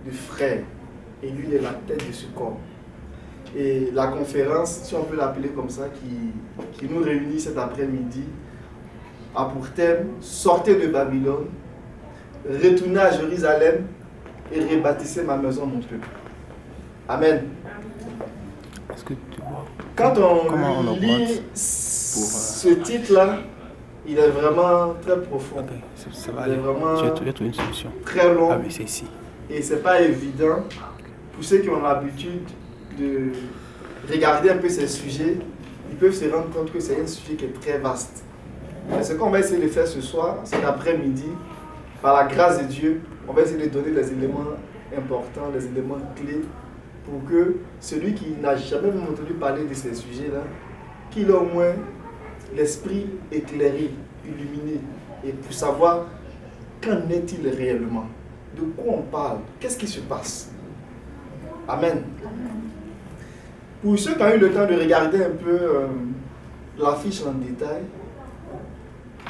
de frères et lui est la tête de ce corps. Et la conférence, si on peut l'appeler comme ça, qui nous réunit cet après-midi, a pour thème « Sortez de Babylone, retournez à Jérusalem et rebâtissez ma maison, mon peuple. » Amen. Est-ce que tu vois quand on lit ce titre-là, il est vraiment très profond. Okay, ça va il est vraiment je vais trouver une solution. Très long. Ah oui, c'est ici. Et c'est pas évident pour ceux qui ont l'habitude de regarder un peu ces sujets. Ils peuvent se rendre compte que c'est un sujet qui est très vaste. Mais ce qu'on va essayer de faire ce soir, cet après-midi, par la grâce de Dieu, on va essayer de donner les éléments importants, les éléments clés pour que celui qui n'a jamais entendu parler de ces sujets-là, qu'il ait au moins l'esprit éclairé, illuminé, et pour savoir qu'en est-il réellement, de quoi on parle, qu'est-ce qui se passe. Amen. Pour ceux qui ont eu le temps de regarder un peu l'affiche en détail,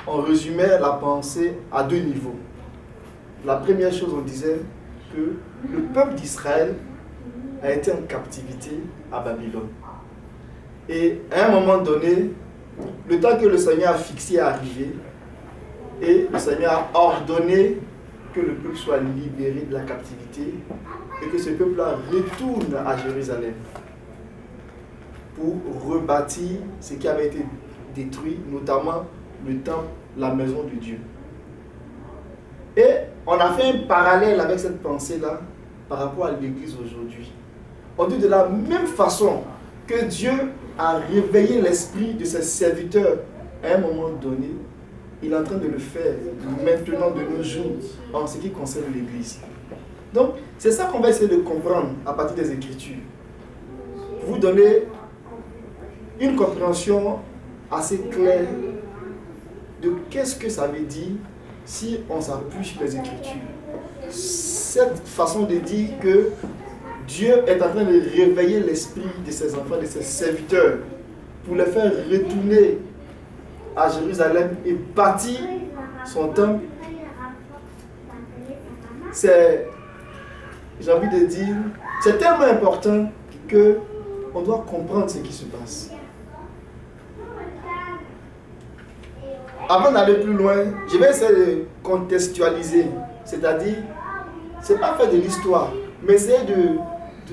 on résumait la pensée à deux niveaux. La première chose, on disait que le peuple d'Israël a été en captivité à Babylone. Et à un moment donné, le temps que le Seigneur a fixé est arrivé, et le Seigneur a ordonné que le peuple soit libéré de la captivité et que ce peuple-là retourne à Jérusalem pour rebâtir ce qui avait été détruit, notamment le temple, la maison de Dieu. Et on a fait un parallèle avec cette pensée-là par rapport à l'Église aujourd'hui. On dit de la même façon que Dieu a réveillé l'esprit de ses serviteurs à un moment donné, il est en train de le faire maintenant de nos jours en ce qui concerne l'Église. Donc, c'est ça qu'on va essayer de comprendre à partir des Écritures. Pour vous donner une compréhension assez claire de qu'est-ce que ça veut dire si on s'appuie sur les Écritures. Cette façon de dire que Dieu est en train de réveiller l'esprit de ses enfants, de ses serviteurs, pour les faire retourner à Jérusalem et bâtir son temple. C'est, j'ai envie de dire, c'est tellement important qu'on doit comprendre ce qui se passe. Avant d'aller plus loin, je vais essayer de contextualiser, c'est-à-dire, c'est pas faire de l'histoire, mais essayer de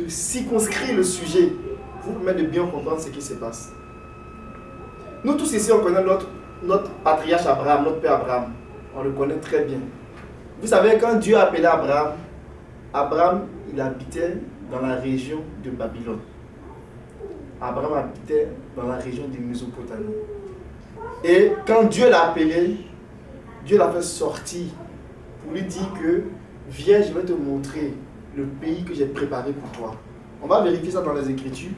circonscrire le sujet pour vous permettre de bien comprendre ce qui se passe. Nous tous ici, on connaît notre patriarche Abraham, notre père Abraham. On le connaît très bien. Vous savez, quand Dieu a appelé Abraham, Abraham, il habitait dans la région de Babylone. Abraham habitait dans la région de Mésopotamie. Et quand Dieu l'a appelé, Dieu l'a fait sortir pour lui dire que viens, je vais te montrer le pays que j'ai préparé pour toi. On va vérifier ça dans les Écritures.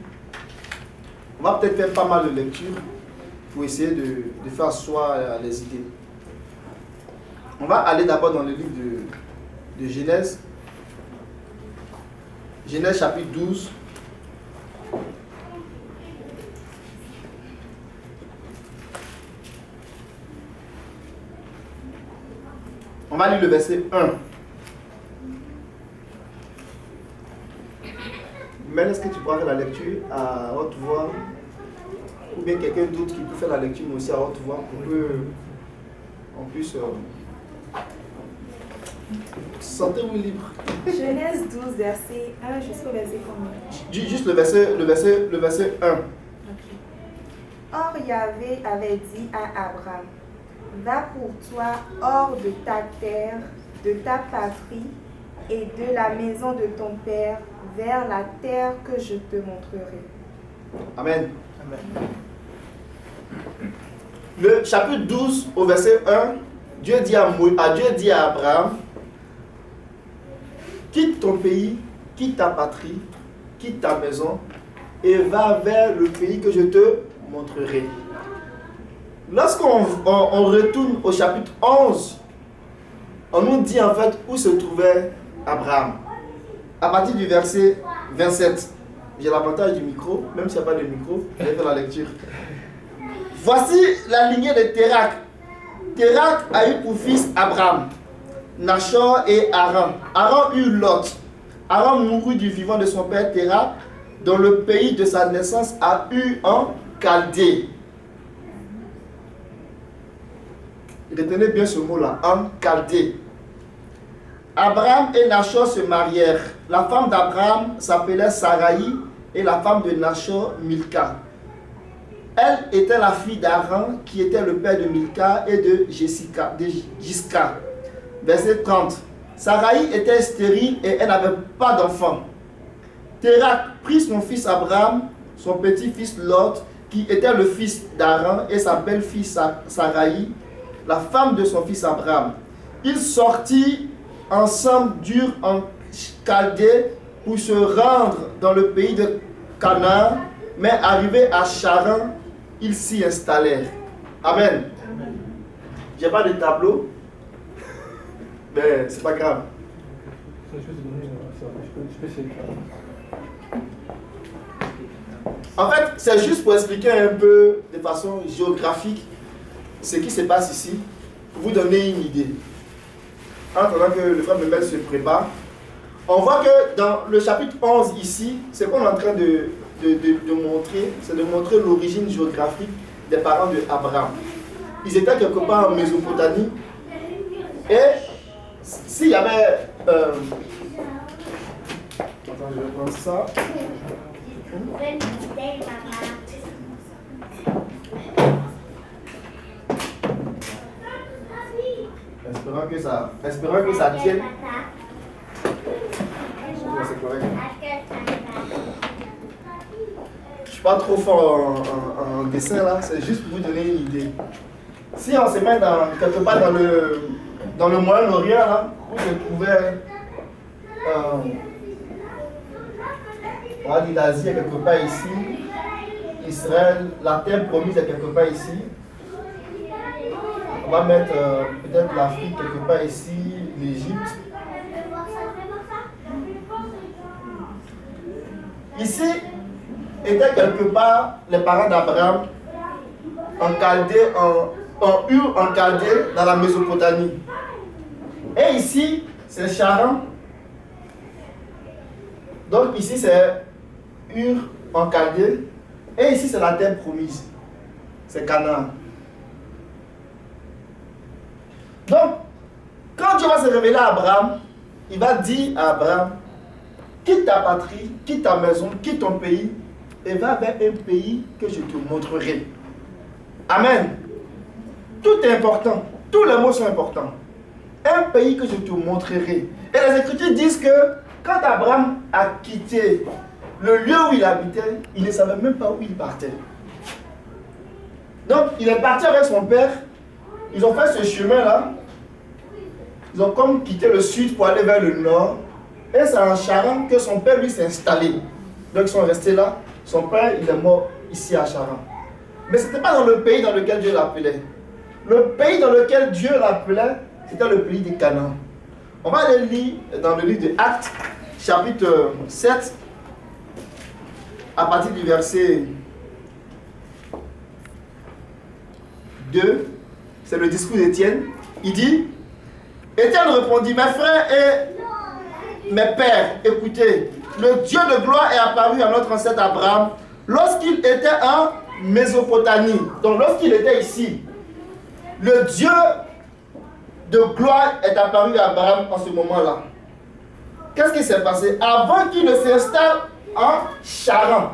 On va peut-être faire pas mal de lectures pour essayer de faire asseoir les idées. On va aller d'abord dans le livre de Genèse. Genèse chapitre 12. On va lire le verset 1. Mais est-ce que tu pourras faire la lecture à haute voix? Ou bien quelqu'un d'autre qui peut faire la lecture mais aussi à haute voix pour qu'on puisse... Sentez-vous libre. Genèse 12, verset 1 jusqu'au verset combien? Juste le verset 1. Okay. Or, Yahvé avait dit à Abraham, va pour toi hors de ta terre, de ta patrie et de la maison de ton père vers la terre que je te montrerai. Amen. Amen. Le chapitre 12 au verset 1, Dieu dit à Abraham, quitte ton pays, quitte ta patrie, quitte ta maison et va vers le pays que je te montrerai. Lorsqu'on retourne au chapitre 11, on nous dit en fait où se trouvait Abraham. À partir du verset 27, j'ai l'avantage du micro, même s'il n'y a pas de micro, je vais faire la lecture. Voici la lignée de Térak. Térak a eu pour fils Abraham, Nachor et Haran. Haran eut Lot. Aram mourut du vivant de son père Téra dans le pays de sa naissance à Ur en Chaldée. Retenez bien ce mot-là, en Chaldée. Abraham et Nachor se marièrent. La femme d'Abraham s'appelait Saraï et la femme de Nachor Milka. Elle était la fille d'Aran qui était le père de Milka et de Jisca. Verset 30. Saraï était stérile et elle n'avait pas d'enfant. Térak prit son fils Abraham, son petit-fils Lot, qui était le fils d'Aran, et sa belle-fille Saraï, la femme de son fils Abraham. Ils sortirent ensemble d'Ur en Chaldée pour se rendre dans le pays de Canaan, mais arrivés à Charan, ils s'y installèrent. Amen. J'ai pas de tableau, mais c'est pas grave. En fait, c'est juste pour expliquer un peu de façon géographique ce qui se passe ici, pour vous donner une idée. En attendant que le frère Memel se prépare, on voit que dans le chapitre 11 ici, ce qu'on est en train de montrer, c'est de montrer l'origine géographique des parents d'Abraham. Ils étaient quelque part en Mésopotamie, et s'il y avait... Attends, je vais prendre ça. Espérons que ça tienne. C'est correct. Je suis pas trop fort en dessin là, c'est juste pour vous donner une idée. Si on se met quelque part dans le Moyen-Orient là, vous trouvez on va dire l'Asie est quelque part ici, Israël, la terre promise est quelque part ici. On va mettre peut-être l'Afrique quelque part ici, l'Égypte. Ici étaient quelque part les parents d'Abraham en Chaldée, en Ur, en Chaldée, dans la Mésopotamie. Et ici, c'est Charan. Donc ici, c'est Ur, en Chaldée. Et ici, c'est la terre promise. C'est Canaan. Donc, quand Dieu va se révéler à Abraham, il va dire à Abraham, quitte ta patrie, quitte ta maison, quitte ton pays, et va vers un pays que je te montrerai. Amen. Tout est important. Tous les mots sont importants. Un pays que je te montrerai. Et les Écritures disent que quand Abraham a quitté le lieu où il habitait, il ne savait même pas où il partait. Donc, il est parti avec son père. Ils ont fait ce chemin-là. Ils ont comme quitté le sud pour aller vers le nord. Et c'est en Charan que son père, lui, s'est installé. Donc, ils sont restés là. Son père, il est mort ici à Charan. Mais ce n'était pas dans le pays dans lequel Dieu l'appelait. Le pays dans lequel Dieu l'appelait, c'était le pays de Canaan. On va aller lire dans le livre de Actes, chapitre 7, à partir du verset 2. C'est le discours d'Étienne. Il dit, Étienne répondit, mes frères et mes pères, écoutez, le Dieu de gloire est apparu à notre ancêtre Abraham lorsqu'il était en Mésopotamie. Donc lorsqu'il était ici, le Dieu de gloire est apparu à Abraham en ce moment-là. Qu'est-ce qui s'est passé? Avant qu'il ne s'installe en Charan.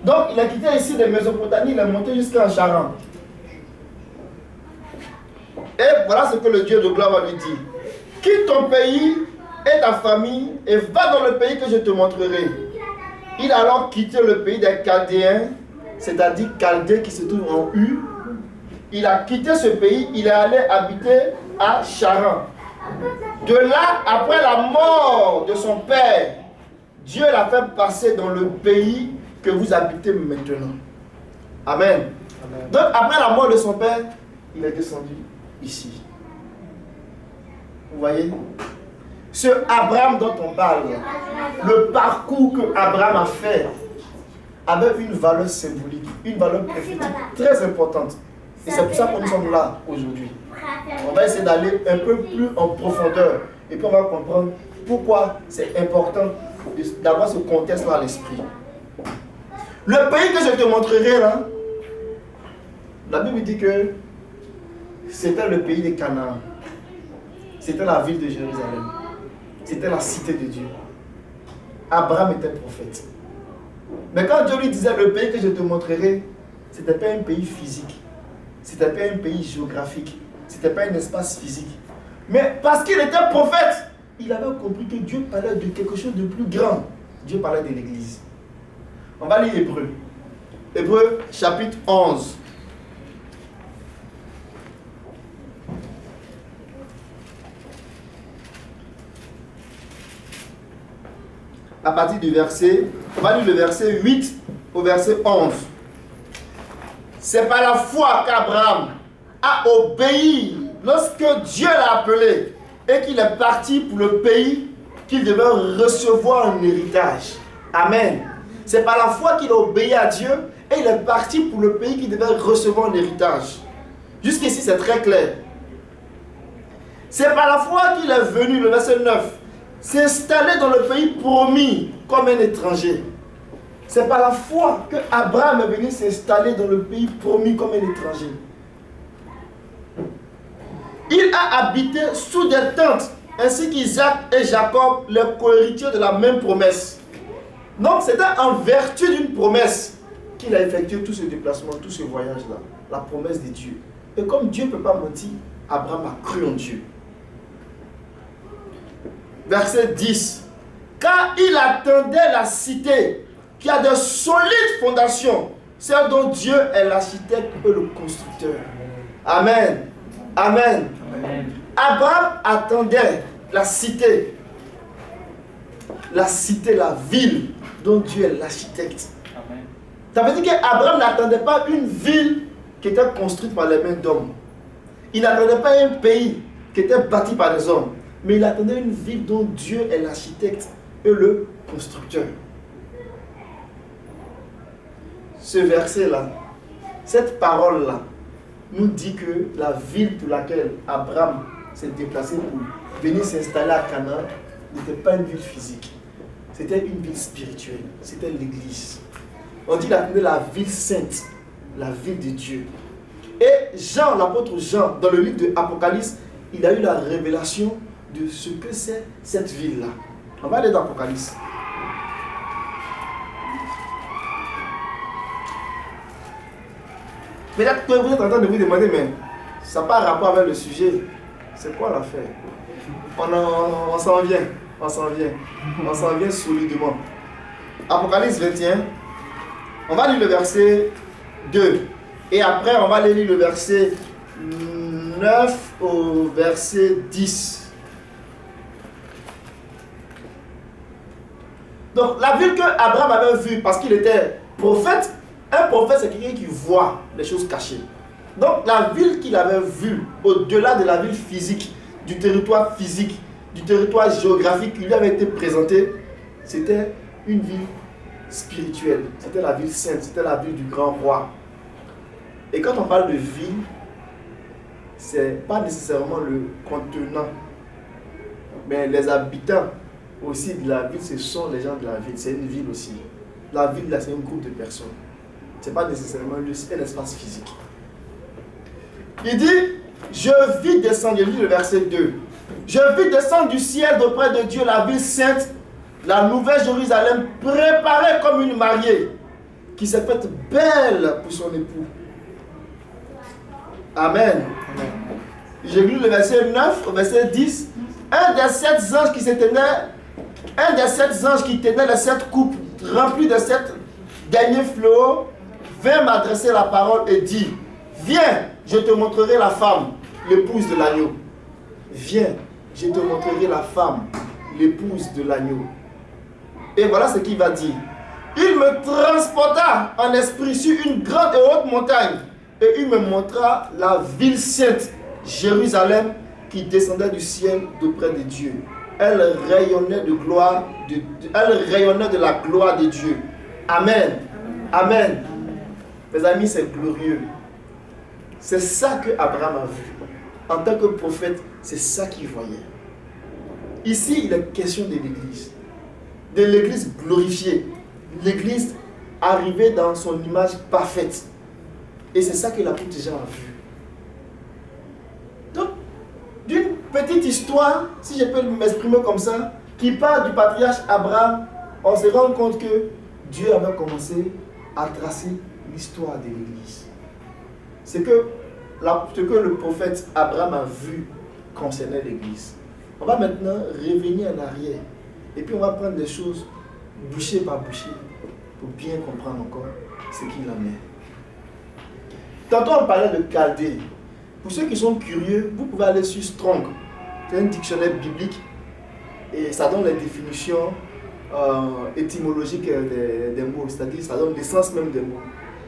Donc il a quitté ici de Mésopotamie, il est monté jusqu'en Charan. Et voilà ce que le Dieu de gloire va lui dire. Quitte ton pays et ta famille et va dans le pays que je te montrerai. Il a alors quitté le pays des Chaldéens, c'est-à-dire Chaldée qui se trouve en U. Il a quitté ce pays, il est allé habiter à Charan. De là, après la mort de son père, Dieu l'a fait passer dans le pays que vous habitez maintenant. Amen. Amen. Donc après la mort de son père, il est descendu ici. Vous voyez? Ce Abraham dont on parle, le parcours que Abraham a fait, avait une valeur symbolique, une valeur prophétique très importante. Et c'est pour ça que nous sommes là aujourd'hui. On va essayer d'aller un peu plus en profondeur et puis on va comprendre pourquoi c'est important d'avoir ce contexte-là à l'esprit. Le pays que je te montrerai là, la Bible dit que c'était le pays de Canaan. C'était la ville de Jérusalem. C'était la cité de Dieu. Abraham était prophète. Mais quand Dieu lui disait le pays que je te montrerai, ce n'était pas un pays physique. Ce n'était pas un pays géographique. Ce n'était pas un espace physique. Mais parce qu'il était prophète, il avait compris que Dieu parlait de quelque chose de plus grand. Dieu parlait de l'Église. On va lire Hébreu. Hébreu chapitre 11. À partir du verset, on va lire le verset 8 au verset 11. C'est par la foi qu'Abraham a obéi lorsque Dieu l'a appelé et qu'il est parti pour le pays qu'il devait recevoir en héritage. Amen. C'est par la foi qu'il a obéi à Dieu et il est parti pour le pays qu'il devait recevoir en héritage. Jusqu'ici, c'est très clair. C'est par la foi qu'il est venu, le verset 9, s'installer dans le pays promis comme un étranger. C'est par la foi que Abraham est venu s'installer dans le pays promis comme un étranger. Il a habité sous des tentes, ainsi qu'Isaac et Jacob, les cohéritiers de la même promesse. Donc c'était en vertu d'une promesse qu'il a effectué tout ce déplacement, tout ce voyage-là. La promesse de Dieu. Et comme Dieu ne peut pas mentir, Abraham a cru en Dieu. Verset 10. Car il attendait la cité qui a de solides fondations, celle dont Dieu est l'architecte et le constructeur. Amen. Amen. Amen. Abraham attendait la cité, la ville dont Dieu est l'architecte. Ça veut dire qu'Abraham n'attendait pas une ville qui était construite par les mains d'hommes. Il n'attendait pas un pays qui était bâti par des hommes. Mais il attendait une ville dont Dieu est l'architecte et le constructeur. Ce verset-là, cette parole-là, nous dit que la ville pour laquelle Abraham s'est déplacé pour venir s'installer à Canaan n'était pas une ville physique. C'était une ville spirituelle. C'était l'église. On dit qu'il attendait la ville sainte, la ville de Dieu. Et Jean, l'apôtre Jean, dans le livre de Apocalypse, il a eu la révélation de ce que c'est cette ville-là. On va aller dans Apocalypse. Peut-être que vous êtes en train de vous demander, mais ça n'a pas rapport avec le sujet. C'est quoi l'affaire? On s'en vient. On s'en vient solidement. Apocalypse 21. On va lire le verset 2. Et après, on va lire le verset 9 au verset 10. Donc, la ville que Abraham avait vue, parce qu'il était prophète, un prophète, c'est quelqu'un qui voit les choses cachées. Donc, la ville qu'il avait vue, au-delà de la ville physique, du territoire physique, du territoire géographique qui lui avait été présenté, c'était une ville spirituelle. C'était la ville sainte, c'était la ville du grand roi. Et quand on parle de ville, c'est pas nécessairement le contenant, mais les habitants aussi de la ville, ce sont les gens de la ville. C'est une ville aussi. La ville, là, c'est un groupe de personnes. C'est pas nécessairement un espace physique. Il dit, je vis descendre, je lis le verset 2. Je vis descendre du ciel d'auprès de Dieu la ville sainte, la nouvelle Jérusalem, préparée comme une mariée, qui s'est faite belle pour son époux. Amen. J'ai lu le verset 9 au verset 10. Un des sept anges qui tenait les 7 coupes remplies de 7 derniers fléaux vint m'adresser la parole et dit, viens, je te montrerai la femme, l'épouse de l'agneau. Viens, je te montrerai la femme, l'épouse de l'agneau. Et voilà ce qu'il va dire. Il me transporta en esprit sur une grande et haute montagne et il me montra la ville sainte, Jérusalem, qui descendait du ciel d'auprès de Dieu. Elle rayonnait de la gloire de Dieu. Amen. Amen. Mes amis, c'est glorieux. C'est ça que Abraham a vu. En tant que prophète, c'est ça qu'il voyait. Ici, il est question de l'église glorifiée, l'église arrivée dans son image parfaite. Et c'est ça que l'apôtre Jean a vu. Donc, d'une petite histoire, si je peux m'exprimer comme ça, qui part du patriarche Abraham, on se rend compte que Dieu avait commencé à tracer l'histoire de l'église. Ce que le prophète Abraham a vu concernait l'église. On va maintenant revenir en arrière et puis on va prendre des choses bouchée par bouchée pour bien comprendre encore ce qu'il en est. Tantôt on parlait de Chaldée. Pour ceux qui sont curieux, vous pouvez aller sur Strong. C'est un dictionnaire biblique et ça donne les définitions étymologiques des mots, c'est-à-dire ça donne l'essence même des mots.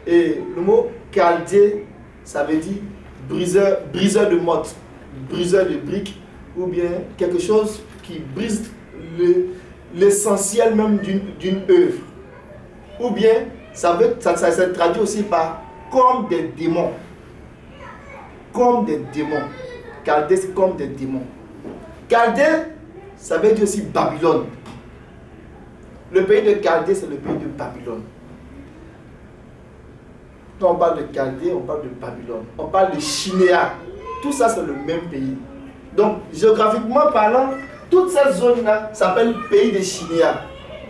Et le mot Chaldée, ça veut dire briseur de motte, briseur de briques, ou bien quelque chose qui brise l'essentiel même d'une œuvre. Ou bien, ça se traduit aussi par comme des démons. Comme des démons. Chaldée, c'est comme des démons. Chaldée, ça veut dire aussi Babylone. Le pays de Chaldée, c'est le pays de Babylone. Quand on parle de Chaldée, on parle de Babylone. On parle de Shinéa. Tout ça, c'est le même pays. Donc, géographiquement parlant, toute cette zone-là s'appelle le pays de Shinéa.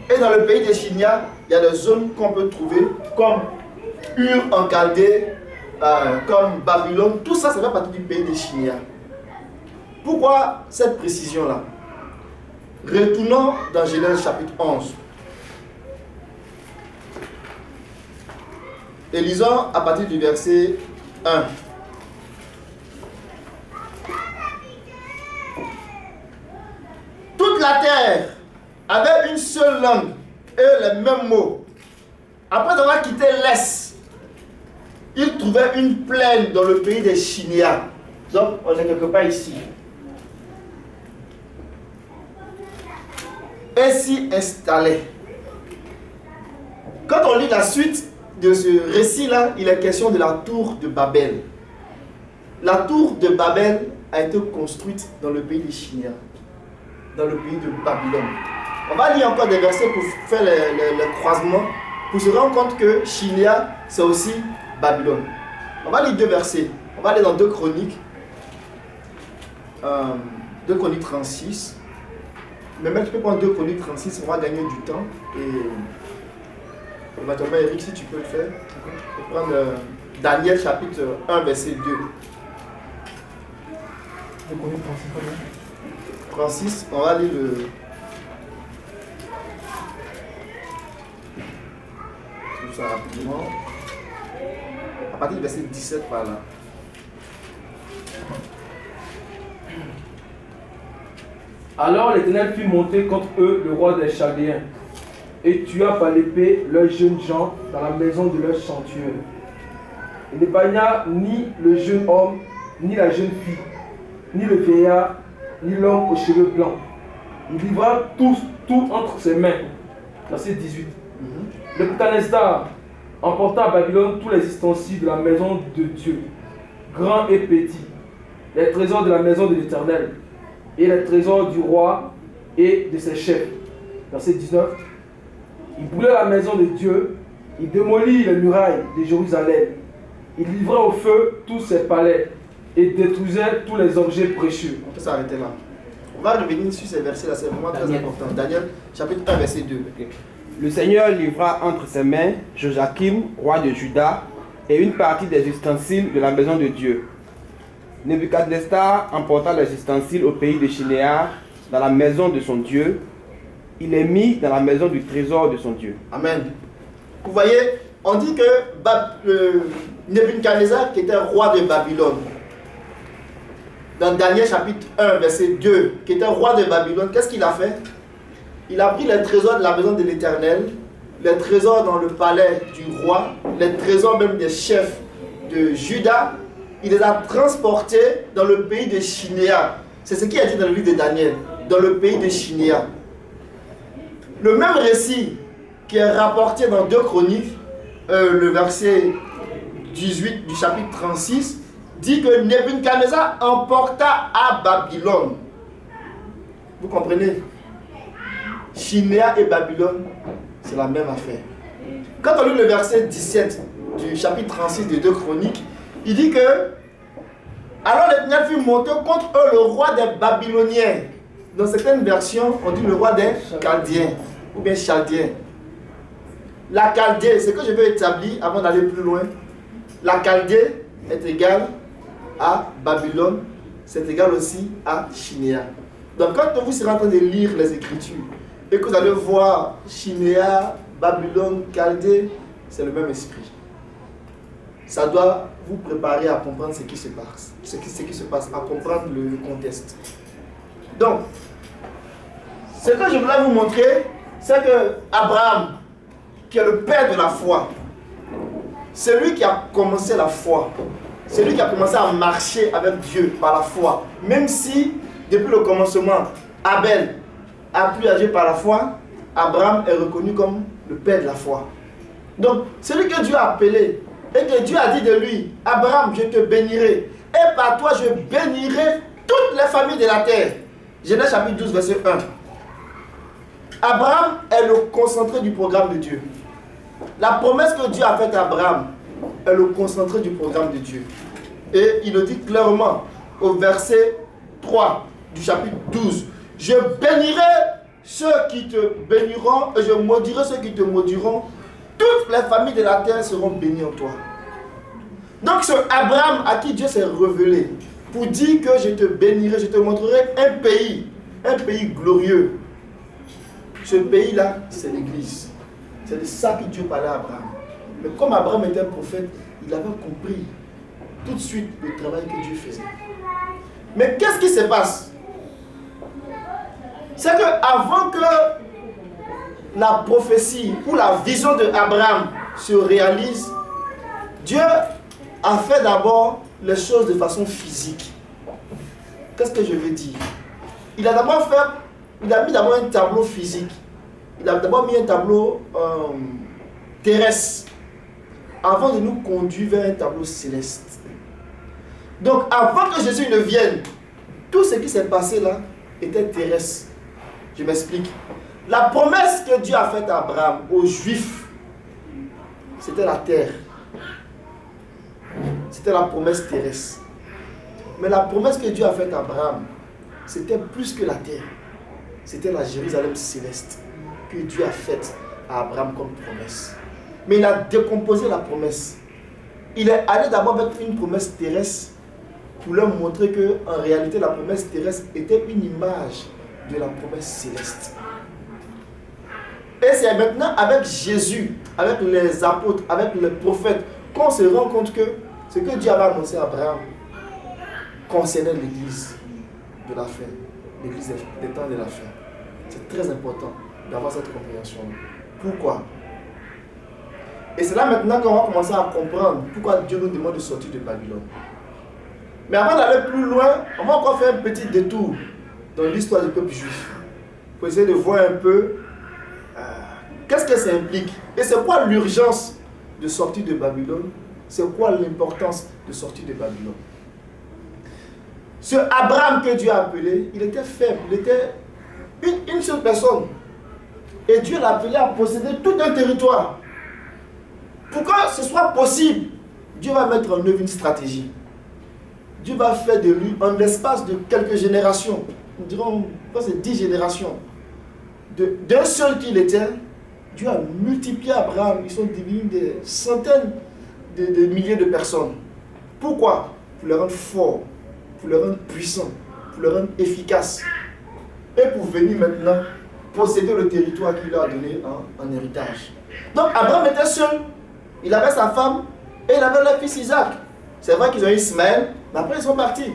Et dans le pays de Shinéa, il y a des zones qu'on peut trouver comme Ur en Chaldée, comme Babylone. Tout ça, ça fait partie du pays de Shinéa. Pourquoi cette précision-là? Retournons dans Genèse chapitre 11. Et lisons à partir du verset 1. Toute la terre avait une seule langue et les mêmes mots. Après avoir quitté l'Est, ils trouvaient une plaine dans le pays des Shinéa. Donc, on est quelque part ici. Et s'y installaient. Quand on lit la suite de ce récit-là, il est question de la tour de Babel. La tour de Babel a été construite dans le pays des Shinéa, dans le pays de Babylone. On va lire encore des versets pour faire le croisement, pour se rendre compte que Shinéa, c'est aussi Babylone. On va lire deux versets. On va aller dans 2 Chroniques. 2 Chroniques 36. Mais même tu peux prendre 2 Chroniques 36, on va gagner du temps. Et éventuellement, Eric, si tu peux le faire, tu peux prendre Daniel chapitre 1, verset 2. 2 Chroniques 36, on va lire le... tout ça rapidement. À partir du verset 17 par là. Alors l'Éternel fit monter contre eux le roi des Chaldéens, et tua par l'épée leurs jeunes gens dans la maison de leur sanctuaire. Il n'épargna ni le jeune homme, ni la jeune fille, ni le vieillard, ni l'homme aux cheveux blancs. Il livra tout entre ses mains. Verset 18. Le Nebuchadnezzar emporta à Babylone tous les ustensiles de la maison de Dieu, grands et petits, les trésors de la maison de l'Éternel, et les trésors du roi et de ses chefs. Verset 19. Il brûla la maison de Dieu, il démolit les murailles de Jérusalem, il livra au feu tous ses palais et détruisait tous les objets précieux. On peut s'arrêter là. On va revenir sur ces versets-là, c'est vraiment très important. Daniel, chapitre 1, verset 2. Le Seigneur livra entre ses mains Joachim, roi de Juda, et une partie des ustensiles de la maison de Dieu. Nebuchadnezzar emporta les ustensiles au pays de Shinéa, dans la maison de son Dieu. Il les mit dans la maison du trésor de son Dieu. Amen. Vous voyez, on dit que Nebuchadnezzar, qui était roi de Babylone, dans Daniel chapitre 1, verset 2, qui était roi de Babylone, qu'est-ce qu'il a fait? Il a pris les trésors de la maison de l'Éternel, les trésors dans le palais du roi, les trésors même des chefs de Juda, il les a transportés dans le pays de Shinéa. C'est ce qui est dit dans le livre de Daniel, dans le pays de Shinéa. Le même récit qui est rapporté dans 2 Chroniques, le verset 18 du chapitre 36, dit que Nebuchadnezzar emporta à Babylone. Vous comprenez? Chinéa et Babylone, c'est la même affaire. Quand on lit le verset 17 du chapitre 36 des 2 Chroniques, il dit que alors l'Éternel fut monté contre eux, le roi des Babyloniens. Dans certaines versions, on dit le roi des Chaldéens ou bien Chaldéens. La Chaldée, ce que je veux établir avant d'aller plus loin, la Chaldée est égale à Babylone, c'est égal aussi à Chinéa. Donc quand vous serez en train de lire les Écritures et que vous allez voir Chinéa, Babylone, Chaldée, c'est le même esprit. Ça doit vous préparer à comprendre ce qui se passe, à comprendre le contexte. Donc, ce que je voulais vous montrer, c'est que Abraham, qui est le père de la foi, c'est lui qui a commencé la foi. C'est lui qui a commencé à marcher avec Dieu par la foi. Même si, depuis le commencement, Abel a pu agir par la foi, Abraham est reconnu comme le père de la foi. Donc, celui que Dieu a appelé, et que Dieu a dit de lui, Abraham, je te bénirai, et par toi je bénirai toutes les familles de la terre. Genèse chapitre 12, verset 1. Abraham est le concentré du programme de Dieu. La promesse que Dieu a faite à Abraham est le concentré du programme de Dieu. Et il le dit clairement au verset 3 du chapitre 12. Je bénirai ceux qui te béniront et je maudirai ceux qui te maudiront. Toutes les familles de la terre seront bénies en toi. Donc ce Abraham à qui Dieu s'est révélé pour dire que je te bénirai, je te montrerai un pays glorieux. Ce pays-là, c'est l'Église. C'est de ça que Dieu parlait à Abraham. Mais comme Abraham était un prophète, il avait compris tout de suite le travail que Dieu faisait. Mais qu'est-ce qui se passe? C'est qu'avant que la prophétie ou la vision de Abraham se réalise, Dieu a fait d'abord les choses de façon physique. Qu'est-ce que je veux dire? Il a mis d'abord un tableau physique. Il a d'abord mis un tableau terrestre avant de nous conduire vers un tableau céleste. Donc avant que Jésus ne vienne, tout ce qui s'est passé là était terrestre. Je m'explique. La promesse que Dieu a faite à Abraham, aux Juifs, c'était la terre. C'était la promesse terrestre. Mais la promesse que Dieu a faite à Abraham, c'était plus que la terre. C'était la Jérusalem céleste que Dieu a faite à Abraham comme promesse. Mais il a décomposé la promesse. Il est allé d'abord avec une promesse terrestre pour leur montrer qu'en réalité la promesse terrestre était une image de la promesse céleste. Et c'est maintenant avec Jésus, avec les apôtres, avec les prophètes qu'on se rend compte que ce que Dieu avait annoncé à Abraham concernait l'église de la fin, l'église des temps de la fin. C'est très important d'avoir cette compréhension. Pourquoi? Et c'est là maintenant qu'on va commencer à comprendre pourquoi Dieu nous demande de sortir de Babylone. Mais avant d'aller plus loin, on va encore faire un petit détour dans l'histoire du peuple juif pour essayer de voir un peu qu'est-ce que ça implique et c'est quoi l'urgence de sortir de Babylone, c'est quoi l'importance de sortir de Babylone. Ce Abraham que Dieu a appelé, il était faible, il était une seule personne. Et Dieu l'a appelé à posséder tout un territoire. Pour que ce soit possible, Dieu va mettre en œuvre une stratégie. Dieu va faire de lui, en l'espace de quelques générations, nous dirons, c'est 10 générations, d'un seul qu'il était, Dieu a multiplié Abraham. Ils sont devenus des centaines de milliers de personnes. Pourquoi? Pour le rendre fort, pour le rendre puissant, pour le rendre efficace. Et pour venir maintenant posséder le territoire qu'il leur a donné en héritage. Donc Abraham était seul. Il avait sa femme et il avait leur fils Isaac. C'est vrai qu'ils ont eu Ismaël, mais après ils sont partis.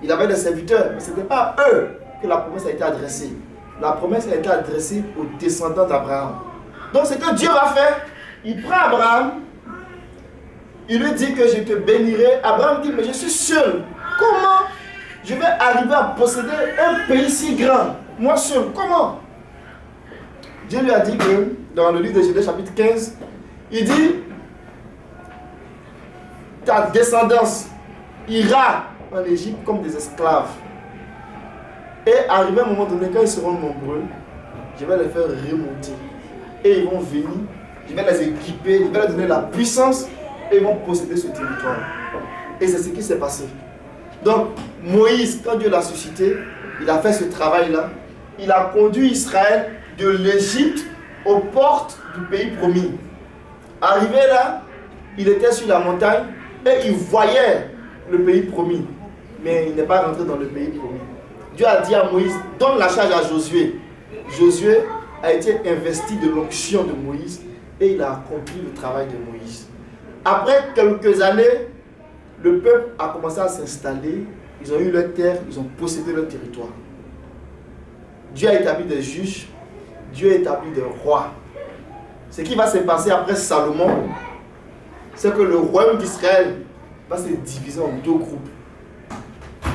Il avait des serviteurs, mais ce n'était pas à eux que la promesse a été adressée. La promesse a été adressée aux descendants d'Abraham. Donc ce que Dieu va faire, il prend Abraham, il lui dit que je te bénirai. Abraham dit, mais je suis seul. Comment je vais arriver à posséder un pays si grand? Moi seul, comment? Dieu lui a dit que, dans le livre de Genèse chapitre 15, il dit, ta descendance ira en Égypte comme des esclaves. Et arrivé à un moment donné, quand ils seront nombreux, je vais les faire remonter. Et ils vont venir, je vais les équiper, je vais leur donner la puissance et ils vont posséder ce territoire. Et c'est ce qui s'est passé. Donc, Moïse, quand Dieu l'a suscité, il a fait ce travail-là. Il a conduit Israël de l'Égypte aux portes du pays promis. Arrivé là, il était sur la montagne et il voyait le pays promis. Mais il n'est pas rentré dans le pays promis. Dieu a dit à Moïse, donne la charge à Josué. Josué a été investi de l'onction de Moïse et il a accompli le travail de Moïse. Après quelques années, le peuple a commencé à s'installer, ils ont eu leur terre, ils ont possédé leur territoire. Dieu a établi des juges, Dieu a établi des rois. Ce qui va se passer après Salomon, c'est que le royaume d'Israël va se diviser en deux groupes.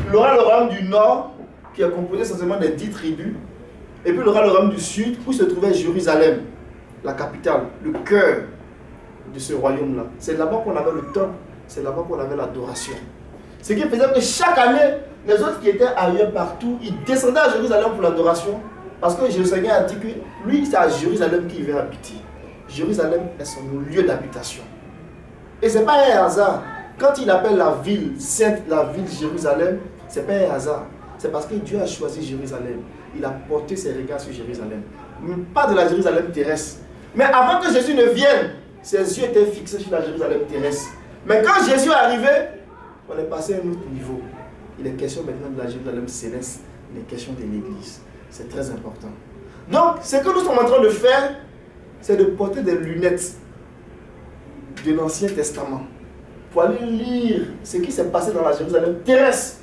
Il y aura le royaume du nord, qui est composé essentiellement des 10 tribus, et puis il y aura le royaume du sud, où se trouvait Jérusalem, la capitale, le cœur de ce royaume-là. C'est là-bas qu'on avait le temple, c'est là-bas qu'on avait l'adoration. Ce qui faisait que chaque année, les autres qui étaient ailleurs partout, ils descendaient à Jérusalem pour l'adoration, parce que le Seigneur a dit que lui, c'est à Jérusalem qu'il veut habiter. Jérusalem est son lieu d'habitation. Et ce n'est pas un hasard. Quand il appelle la ville sainte, la ville Jérusalem, ce n'est pas un hasard. C'est parce que Dieu a choisi Jérusalem. Il a porté ses regards sur Jérusalem. Mais pas de la Jérusalem terrestre. Mais avant que Jésus ne vienne, ses yeux étaient fixés sur la Jérusalem terrestre. Mais quand Jésus est arrivé, on est passé à un autre niveau. Il est question maintenant de la Jérusalem céleste. Il est question de l'Église. C'est très important. Donc, ce que nous sommes en train de faire, c'est de porter des lunettes de l'Ancien Testament pour aller lire ce qui s'est passé dans la Jérusalem terrestre,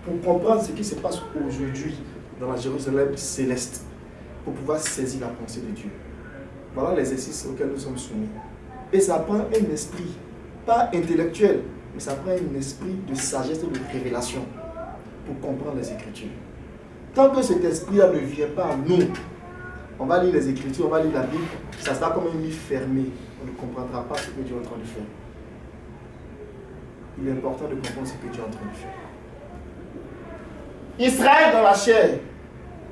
pour comprendre ce qui se passe aujourd'hui dans la Jérusalem céleste, pour pouvoir saisir la pensée de Dieu. Voilà l'exercice auquel nous sommes soumis. Et ça prend un esprit, pas intellectuel, mais ça prend un esprit de sagesse et de révélation pour comprendre les Écritures. Tant que cet esprit-là ne vient pas à nous, on va lire les Écritures, on va lire la Bible, ça sera comme un livre fermé. On ne comprendra pas ce que Dieu est en train de faire. Il est important de comprendre ce que Dieu est en train de faire. Israël dans la chair,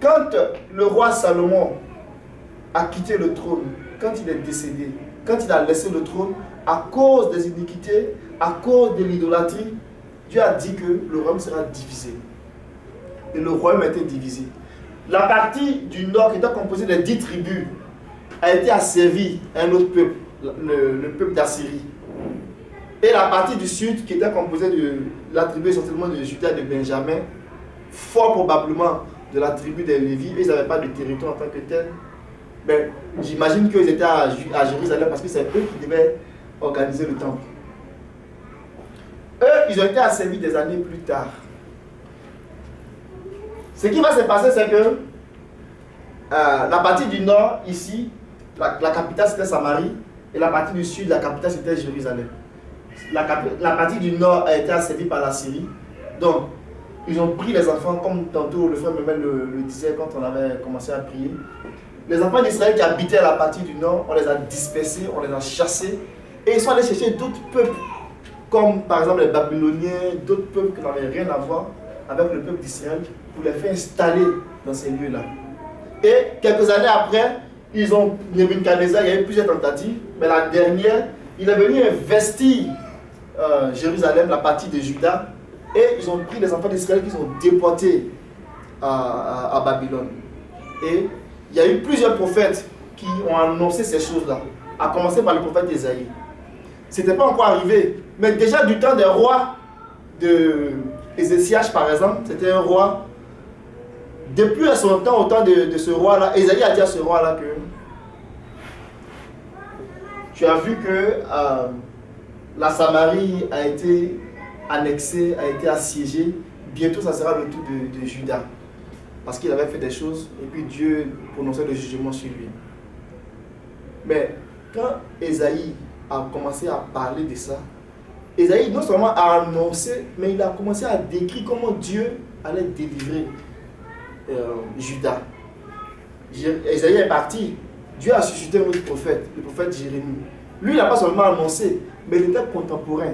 quand le roi Salomon a quitté le trône, quand il est décédé, quand il a laissé le trône, à cause des iniquités, à cause de l'idolâtrie, Dieu a dit que le royaume sera divisé. Et le royaume a été divisé. La partie du nord, qui était composée de 10 tribus, a été asservie à un autre peuple, le peuple d'Assyrie. Et la partie du sud, qui était composée de la tribu essentiellement de Juda et de Benjamin, fort probablement de la tribu des Lévites, ils n'avaient pas de territoire en tant que tel. Mais j'imagine qu'ils étaient à Jérusalem parce que c'est eux qui devaient organiser le temple. Eux, ils ont été asservis des années plus tard. Ce qui va se passer, c'est que la partie du nord, ici, la capitale c'était Samarie, et la partie du sud, la capitale c'était Jérusalem. La partie du nord a été asservie par la Syrie. Donc, ils ont pris les enfants, comme tantôt le frère Memel le disait quand on avait commencé à prier. Les enfants d'Israël qui habitaient à la partie du nord, on les a dispersés, on les a chassés, et ils sont allés chercher d'autres peuples, comme par exemple les Babyloniens, d'autres peuples qui n'avaient rien à voir avec le peuple d'Israël, pour les faire installer dans ces lieux-là. Et quelques années après, ils ont Nebuchadnezzar, il y a eu plusieurs tentatives, mais la dernière, il est venu investir Jérusalem, la partie de Juda, et ils ont pris les enfants d'Israël qu'ils ont déportés à Babylone. Et il y a eu plusieurs prophètes qui ont annoncé ces choses-là, à commencer par le prophète Ésaïe. Ce n'était pas encore arrivé, mais déjà du temps des rois de Ézéchias, par exemple, c'était un roi. Depuis son temps, au temps de ce roi-là, Ésaïe a dit à ce roi-là que tu as vu que la Samarie a été annexée, a été assiégée. Bientôt, ça sera le tour de Juda. Parce qu'il avait fait des choses et puis Dieu prononçait le jugement sur lui. Mais quand Ésaïe a commencé à parler de ça, Ésaïe non seulement a annoncé, mais il a commencé à décrire comment Dieu allait délivrer Juda. Ésaïe est parti. Dieu a suscité un autre prophète, le prophète Jérémie. Lui, il n'a pas seulement annoncé, mais il était contemporain.